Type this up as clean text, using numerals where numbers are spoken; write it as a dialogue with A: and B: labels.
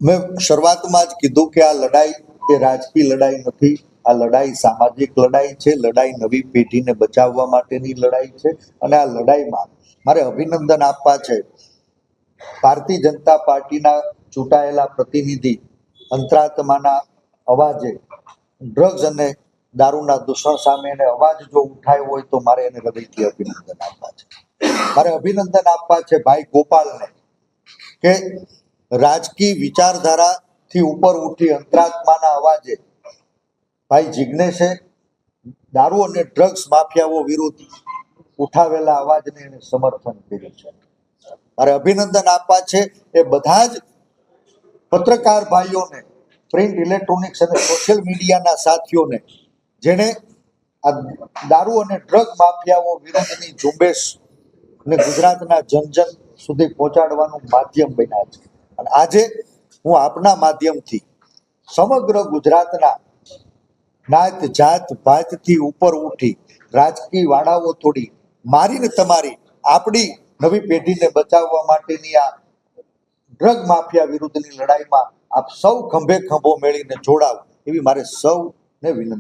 A: મેં શરૂઆતમાં જ કીધું કે આ લડાઈ એ રાજકીય લડાઈ નથી, આ લડાઈ સામાજિક લડાઈ છે, લડાઈ નવી પેઢીને બચાવવા માટેની લડાઈ છે. અને આ લડાઈમાં મારે અભિનંદન આપવા છે ભારતીય જનતા પાર્ટીના ચૂંટાયેલા પ્રતિનિધિ અંતરાત્માના અવાજે ડ્રગ્સ અને દારૂના દૂષણ સામે એને અવાજ જો ઉઠાવ્યો હોય તો મારે એને હૃદયથી અભિનંદન આપવા છે. મારે અભિનંદન આપવા છે ભાઈ ગોપાલને કે રાજકીય વિચારધારાથી ઉપર ઉઠી અંતરાત્માના અવાજે ભાઈ જિજ્ઞેશે દારૂ અને ડ્રગ્સ માફિયાઓ વિરુદ્ધ ઉઠાવેલા અવાજને એને સમર્થન કર્યું છે. મારે અભિનંદન આપવા છે એ બધા જ પત્રકાર ભાઈઓને, પ્રિન્ટ, ઇલેક્ટ્રોનિક્સ અને સોશિયલ મીડિયાના સાથીઓને જેણે આ દારૂ અને ડ્રગ માફિયાઓ વિરુદ્ધની ઝુંબેશ ને ગુજરાતના જન સુધી પહોંચાડવાનું માધ્યમ બન્યા છે. અને આજે હું આપના માધ્યમથી સમગ્ર ગુજરાતના નાત જાત ભાતથી ઉપર ઉઠી રાજકીય વાડાઓ તોડી મારીને તમારી આપણી નવી પેઢીને બચાવવા માટેની આ ડ્રગ માફિયા વિરુદ્ધની લડાઈમાં આપ સૌ ખંભે ખંભો મેળીને જોડાવ એવી મારે સૌને વિનંતી.